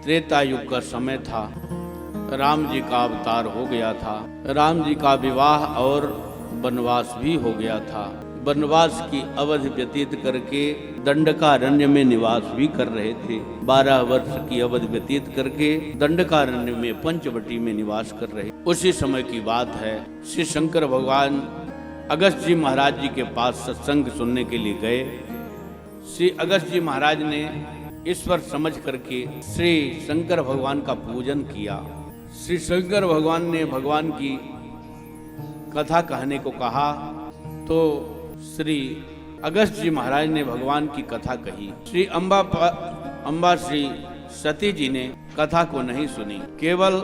त्रेता युग का समय था। राम जी का अवतार हो गया था। राम जी का विवाह और वनवास भी हो गया था। वनवास की अवधि व्यतीत करके दंडकारण्य में निवास भी कर रहे थे। 12 वर्ष की अवधि व्यतीत करके दंडकारण्य में पंचवटी में निवास कर रहे। उसी समय की बात है, श्री शंकर भगवान अगस्त जी महाराज जी के पास सत्संग सुनने के लिए गए। श्री अगस्त जी महाराज ने ईश्वर समझ करके श्री शंकर भगवान का पूजन किया। श्री शंकर भगवान ने भगवान की कथा कहने को कहा तो श्री अगस्त जी महाराज ने भगवान की कथा कही। श्री अम्बा श्री सती जी ने कथा को नहीं सुनी, केवल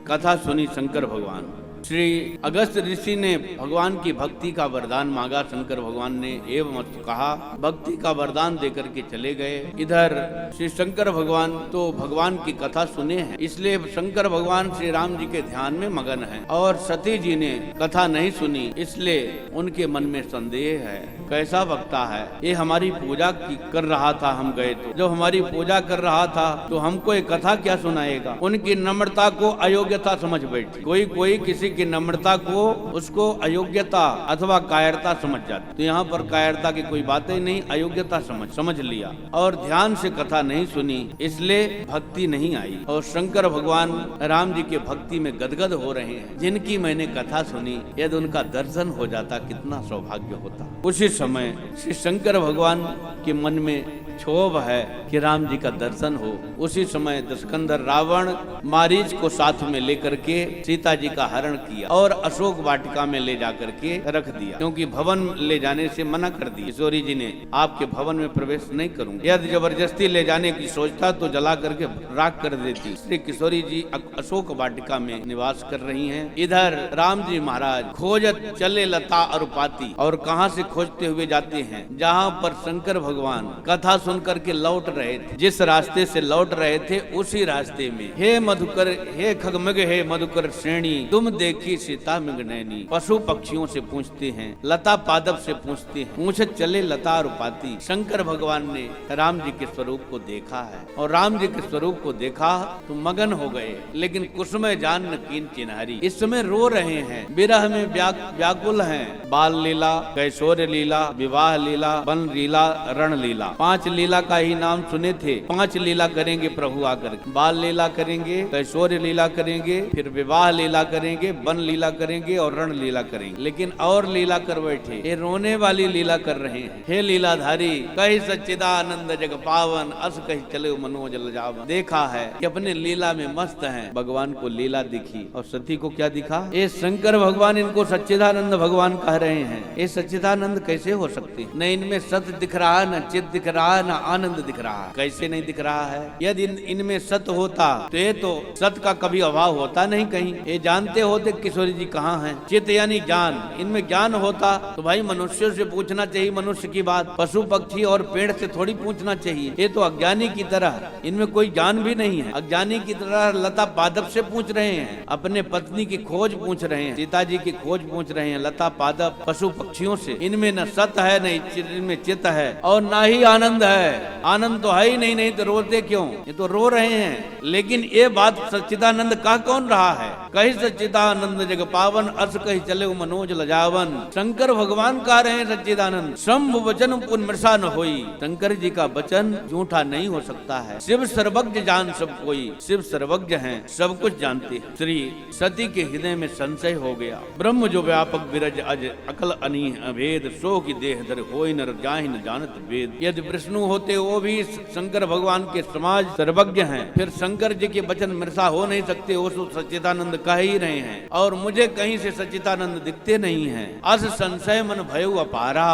कथा सुनी शंकर भगवान। श्री अगस्त ऋषि ने भगवान की भक्ति का वरदान मांगा। शंकर भगवान ने एवं कहा, भक्ति का वरदान देकर के चले गए। इधर श्री शंकर भगवान तो भगवान की कथा सुने हैं, इसलिए शंकर भगवान श्री राम जी के ध्यान में मगन हैं। और सती जी ने कथा नहीं सुनी, इसलिए उनके मन में संदेह है, कैसा वक्ता है ये, हमारी पूजा कर रहा था, हम गए तो जब हमारी पूजा कर रहा था तो हमको ये कथा क्या सुनाएगा। उनकी नम्रता को अयोग्यता समझ बैठी। कोई किसी की नम्रता को उसको अयोग्यता अथवा कायरता समझ जाती। तो यहाँ पर कायरता की कोई बात ही नहीं, अयोग्यता समझ लिया और ध्यान से कथा नहीं सुनी, इसलिए भक्ति नहीं आई। और शंकर भगवान राम जी के भक्ति में गदगद हो रहे हैं। जिनकी मैंने कथा सुनी, यदि उनका दर्शन हो जाता कितना सौभाग्य होता। उसी समय श्री शंकर भगवान के मन में क्षोभ है कि राम जी का दर्शन हो। उसी समय दशकंधर रावण मारीच को साथ में लेकर के सीता जी का हरण किया और अशोक वाटिका में ले जाकर के रख दिया, क्योंकि भवन ले जाने से मना कर दिया। किशोरी जी ने आपके भवन में प्रवेश नहीं करूंगी, यदि जबरदस्ती ले जाने की सोचता तो जला करके राख कर देती। श्री किशोरी जी अशोक वाटिका में निवास कर रही हैं। इधर राम जी महाराज खोजत चले लता और पाती, और कहाँ से खोजते हुए जाते हैं, जहाँ पर शंकर भगवान कथा सुन करके लौट रहे थे। जिस रास्ते से लौट रहे थे उसी रास्ते में हे मधुकर, हे खगमग, हे मधुकर श्रेणी, तुम देखी सीता मृगनयनी। पशु पक्षियों से पूछते हैं, लता पादप से पूछते हैं, पूछत चले लता और पाती। शंकर भगवान ने राम जी के स्वरूप को देखा है, और राम जी के स्वरूप को देखा तो मगन हो गए। लेकिन कुसुमय जान न कीन चिन्हारी, इस समय रो रहे हैं, विरह में व्याकुल हैं। बाल लीला, कैशोर लीला, विवाह लीला, वन लीला, रण लीला, 5 लीला का ही नाम सुने थे। 5 लीला करेंगे प्रभु आकर, बाल लीला करेंगे, कैशोर लीला करेंगे, फिर विवाह लीला करेंगे, वन लीला करेंगे और रण लीला करेंगे। लेकिन और लीला कर बैठे, ये रोने वाली लीला कर रहे हैं। हे लीलाधारी, कही सच्चिदानंद जग पावन, अस कही चले मनोज लजावन। देखा है कि अपने लीला में मस्त हैं। भगवान को लीला दिखी और सती को क्या दिखा। ये शंकर भगवान इनको सच्चिदानंद भगवान कह रहे हैं। ये सच्चिदानंद कैसे हो सकते, न इनमें सत्य दिख रहा है, न चित दिख रहा है, न आनंद दिख रहा है। कैसे नहीं दिख रहा है। यदि इनमें सत्य होता तो ये तो सत्य का कभी अभाव होता नहीं कहीं। ये जानते होते किशोरी जी कहाँ हैं। चित्त यानी ज्ञान, इनमें ज्ञान होता तो भाई मनुष्यों से पूछना चाहिए मनुष्य की बात, पशु पक्षी और पेड़ से थोड़ी पूछना चाहिए। ये तो अज्ञानी की तरह, इनमें कोई ज्ञान भी नहीं है। अज्ञानी की तरह लता पादप से पूछ रहे हैं, अपने पत्नी की खोज पूछ रहे हैं, सीता जी की खोज पूछ रहे हैं लता पादप पशु पक्षियों से। इनमें न सत्य है, न इनमें चित्त है, और न ही आनंद है। आनंद तो है ही नहीं तो रोते क्यों। ये तो रो रहे हैं। लेकिन ये बात सच्चिदानंद कह कौन रहा है। कही सच्चिदानंद जग पावन, अस कही चले मनोज लजावन। शंकर भगवान कह रहे हैं सच्चिदानंद। शंभु वचन पुनमृषा न होई, शंकर जी का वचन झूठा नहीं हो सकता है। शिव सर्वज्ञ जान सब कोई, शिव सर्वज्ञ हैं, सब कुछ जानते हैं। श्री सती के हृदय में संशय हो गया। ब्रह्म जो व्यापक विरज अज अकल अनीह अभेद, सो की देह धर होई नर जाहि न जानत वेद। यदि विष्णु होते वो भी शंकर भगवान के समाज सर्वज्ञ हैं, फिर शंकर जी के वचन मृषा हो नहीं सकते। वो सच्चिदानंद कह ही रहे हैं, और मुझे कहीं से सच्चिदानंद दिखते नहीं हैं। अस संशय मन भयउ अपारा,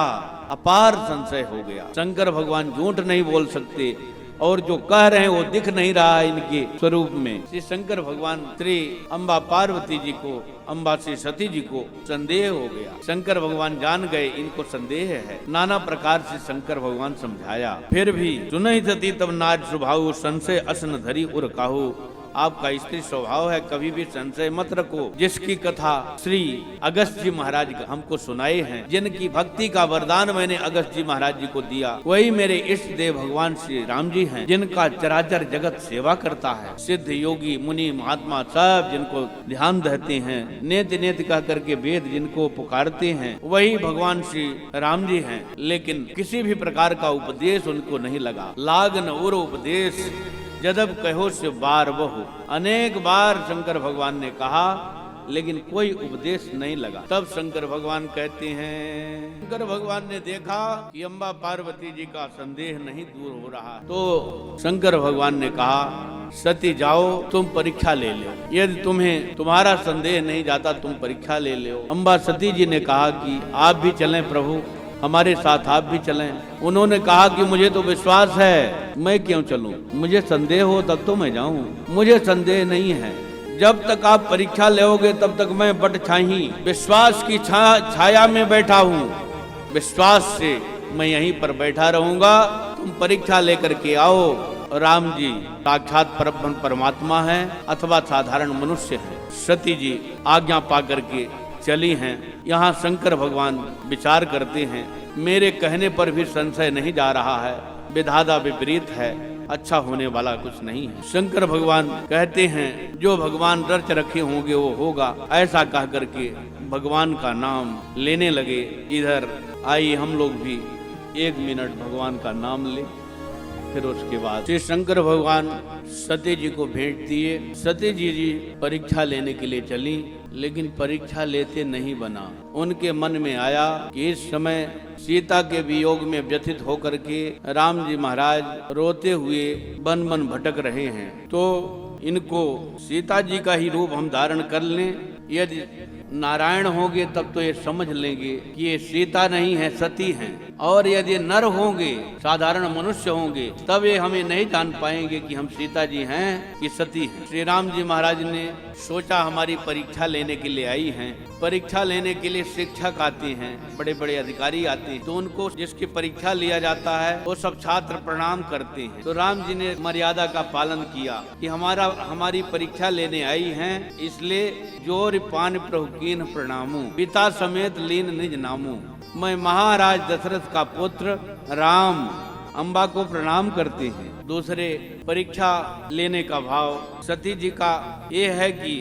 अपार संशय हो गया। शंकर भगवान झूठ नहीं बोल सकते, और जो कह रहे हैं वो दिख नहीं रहा है इनके स्वरूप में। श्री शंकर भगवान श्री अम्बा पार्वती जी को, अम्बा श्री सती जी को संदेह हो गया। शंकर भगवान जान गए इनको संदेह है। नाना प्रकार से शंकर भगवान समझाया, फिर भी सुनहि सती तब नाज सुभाऊ, संशय असन धरी उर काहू। आपका स्त्री स्वभाव है, कभी भी संशय मत रखो। जिसकी कथा श्री अगस्त जी महाराज हमको सुनाए हैं, जिनकी भक्ति का वरदान मैंने अगस्त जी महाराज जी को दिया, वही मेरे इष्ट देव भगवान श्री राम जी हैं, जिनका चराचर जगत सेवा करता है। सिद्ध योगी मुनि महात्मा सब जिनको ध्यान रहते हैं, नेत नेत कह करके वेद जिनको पुकारते हैं, वही भगवान श्री राम जी हैं। लेकिन किसी भी प्रकार का उपदेश उनको नहीं लगा। लागन और उपदेश जदब कहो से बार बहु, अनेक बार शंकर भगवान ने कहा लेकिन कोई उपदेश नहीं लगा। तब शंकर भगवान कहते हैं, शंकर भगवान ने देखा कि अम्बा पार्वती जी का संदेह नहीं दूर हो रहा, तो शंकर भगवान ने कहा सती जाओ तुम परीक्षा ले लो, यदि तुम्हें तुम्हारा संदेह नहीं जाता तुम परीक्षा ले लो। अम्बा सती जी ने कहा कि आप भी चलें प्रभु, हमारे साथ आप भी चलें। उन्होंने कहा कि मुझे तो विश्वास है, मैं क्यों चलूं, मुझे संदेह हो तब तो मैं जाऊं, मुझे संदेह नहीं है। जब तक आप परीक्षा लेओगे तब तक मैं बट छाही विश्वास की छाया में बैठा हूँ, विश्वास से मैं यहीं पर बैठा रहूंगा। तुम परीक्षा लेकर के आओ। राम जी साक्षात परब्रह्म परमात्मा है अथवा साधारण मनुष्य है। सती जी आज्ञा पा करके चली हैं। यहाँ शंकर भगवान विचार करते हैं, मेरे कहने पर भी संशय नहीं जा रहा है, विधाता विपरीत है, अच्छा होने वाला कुछ नहीं है। शंकर भगवान कहते हैं जो भगवान रच रखे होंगे वो होगा। ऐसा कह करके भगवान का नाम लेने लगे। इधर आइए हम लोग भी 1 मिनट भगवान का नाम ले। फिर उसके बाद श्री शंकर भगवान सती जी को भेंट दिए। सती जी परीक्षा लेने के लिए चली, लेकिन परीक्षा लेते नहीं बना। उनके मन में आया कि इस समय सीता के वियोग में व्यथित होकर के राम जी महाराज रोते हुए वन वन भटक रहे हैं, तो इनको सीता जी का ही रूप हम धारण कर लें। यदि नारायण होंगे तब तो ये समझ लेंगे कि ये सीता नहीं है, सती हैं। और यदि नर होंगे, साधारण मनुष्य होंगे, तब ये हमें नहीं जान पाएंगे कि हम सीता जी हैं कि सती हैं। श्री राम जी महाराज ने सोचा हमारी परीक्षा लेने के लिए आई हैं। परीक्षा लेने के लिए शिक्षक आते हैं, बड़े बड़े अधिकारी आते हैं, तो उनको जिसकी परीक्षा लिया जाता है वो सब छात्र प्रणाम करते हैं। तो राम जी ने मर्यादा का पालन किया कि हमारी परीक्षा लेने आई हैं, इसलिए जोर पान प्रभु कीन प्रणामू, पिता समेत लीन निज नामू। मैं महाराज दशरथ का पुत्र राम अम्बा को प्रणाम करते हैं। दूसरे परीक्षा लेने का भाव सती जी का ये है कि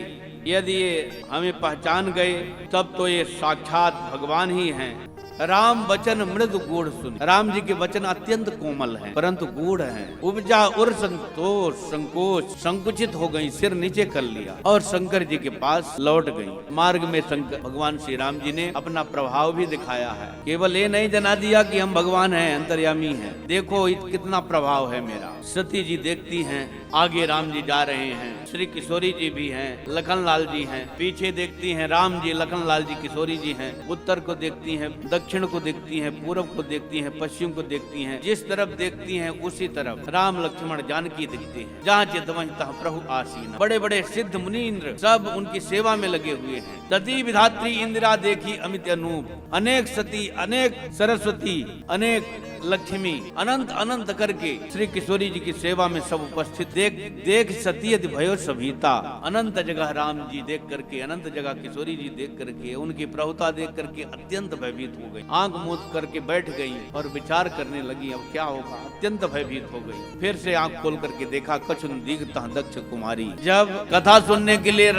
यदि ये हमें पहचान गए तब तो ये साक्षात भगवान ही हैं। राम वचन मृदु गूढ़ सुन। राम जी के वचन अत्यंत कोमल हैं परंतु गूढ़ हैं। उपजा उर संतोष संकोच, संकुचित हो गई, सिर नीचे कर लिया और शंकर जी के पास लौट गई। मार्ग में शंकर भगवान श्री राम जी ने अपना प्रभाव भी दिखाया है। केवल ये नहीं जना दिया कि हम भगवान हैं, अंतर्यामी हैं, देखो कितना प्रभाव है मेरा। सती जी देखती हैं आगे राम जी जा रहे हैं, श्री किशोरी जी भी हैं, लखन लाल जी हैं, पीछे देखती हैं राम जी, लखन लाल जी, किशोरी जी हैं, उत्तर को देखती हैं, दक्षिण को देखती हैं, पूर्व को देखती हैं, पश्चिम को देखती हैं। जिस तरफ देखती हैं उसी तरफ राम लक्ष्मण जानकी दिखते हैं। जहाँ चित वहीं तहाँ प्रभु आसीन। बड़े बड़े सिद्ध मुनि इंद्र सब उनकी सेवा में लगे हुए हैं। तति विधात्री इंदिरा देखी अमित अनूप, अनेक सती, अनेक सरस्वती, अनेक लक्ष्मी, अनंत अनंत करके श्री किशोरी जी की सेवा में सब उपस्थित। देख सती भयो सभीता, अनंत जगह राम जी देख करके, अनंत जगह किशोरी जी देख करके, उनकी प्रभुता देख करके अत्यंत भयभीत हो गई। आंख मूंद करके बैठ गई और विचार करने लगी अब क्या होगा। अत्यंत भयभीत हो गई। फिर से आंख खोल करके देखा, कछुन दीघता दक्ष कुमारी। जब कथा सुनने के लिए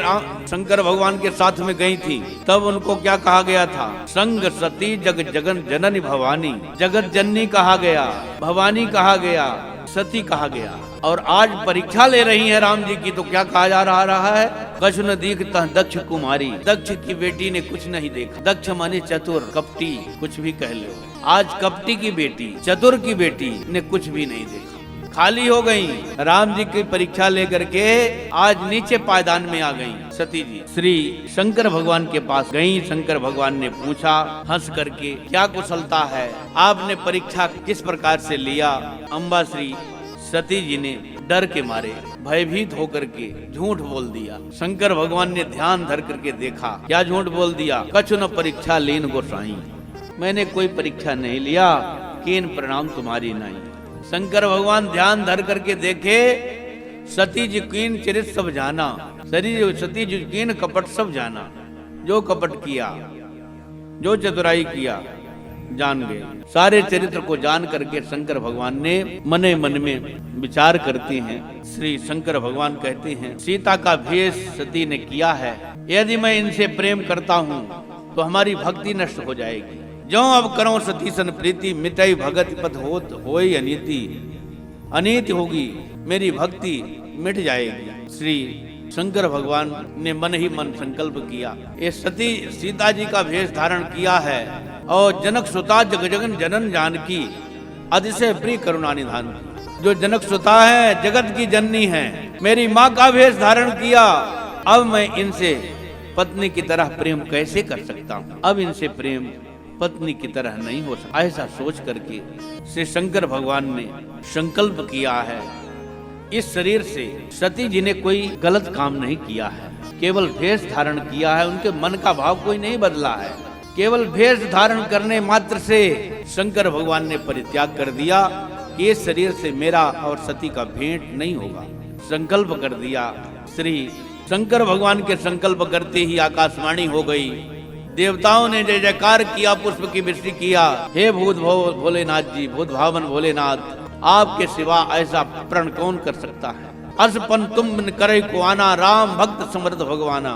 शंकर भगवान के साथ में गई थी तब उनको क्या कहा गया था? संग सती जग जगन जननी भवानी। जगत जननी कहा गया, भवानी कहा गया, सती कहा गया। और आज परीक्षा ले रही है राम जी की, तो क्या कहा जा रहा है? कछु न दीखता दक्ष कुमारी। दक्ष की बेटी ने कुछ नहीं देखा। दक्ष माने चतुर, कपटी, कुछ भी कह लो। आज कपटी की बेटी, चतुर की बेटी ने कुछ भी नहीं देखा, खाली हो गई। राम जी की परीक्षा लेकर के आज नीचे पायदान में आ गई सती जी। श्री शंकर भगवान के पास गई। शंकर भगवान ने पूछा हंस करके, क्या कुशलता है, आपने परीक्षा किस प्रकार से लिया? अम्बा श्री सती जी ने डर के मारे भयभीत होकर के झूठ बोल दिया। शंकर भगवान ने ध्यान धर करके देखा, क्या झूठ बोल दिया? कछु न परीक्षा लेन गोसाई, मैंने कोई परीक्षा नहीं लिया, कीन प्रणाम तुम्हारी नाई। शंकर भगवान ध्यान धर करके देखे सती जी कीन चरित सब जाना, सती जी कीन कपट सब जाना। जो कपट किया, जो चतुराई किया, जान गए। सारे चरित्र को जान करके शंकर भगवान ने मने मन में विचार करते हैं। श्री शंकर भगवान कहते हैं, सीता का भेष सती ने किया है, यदि मैं इनसे प्रेम करता हूँ तो हमारी भक्ति नष्ट हो जाएगी। जो अब करो सती सन प्रीति, मिटई भगत पथ होत होई अनीति। अनीति होगी, मेरी भक्ति मिट जाएगी। श्री शंकर भगवान ने मन ही मन संकल्प किया, ये सती सीता जी का भेष धारण किया है और जनक सुता जग जगन जनन जानकी, अतिशय प्रिय करुणा निधान की। जो जनक सुता है, जगत की जननी है, मेरी माँ का भेष धारण किया, अब मैं इनसे पत्नी की तरह प्रेम कैसे कर सकता हूँ? अब इनसे प्रेम पत्नी की तरह नहीं हो सकता। ऐसा सोच करके श्री शंकर भगवान ने संकल्प किया है। इस शरीर से सती जी ने कोई गलत काम नहीं किया है, केवल भेष धारण किया है। उनके मन का भाव कोई नहीं बदला है। केवल भेष धारण करने मात्र से शंकर भगवान ने परित्याग कर दिया कि इस शरीर से मेरा और सती का भेंट नहीं होगा। संकल्प कर दिया। श्री शंकर भगवान के संकल्प करते ही आकाशवाणी हो गई। देवताओं ने जय जयकार किया, पुष्प की वृष्टि किया। हे भूत भोलेनाथ जी, भूत भावन भोलेनाथ, आपके सिवा ऐसा प्रण कौन कर सकता है? अर्षपन तुम करे को आना, राम भक्त समर्थ भगवाना।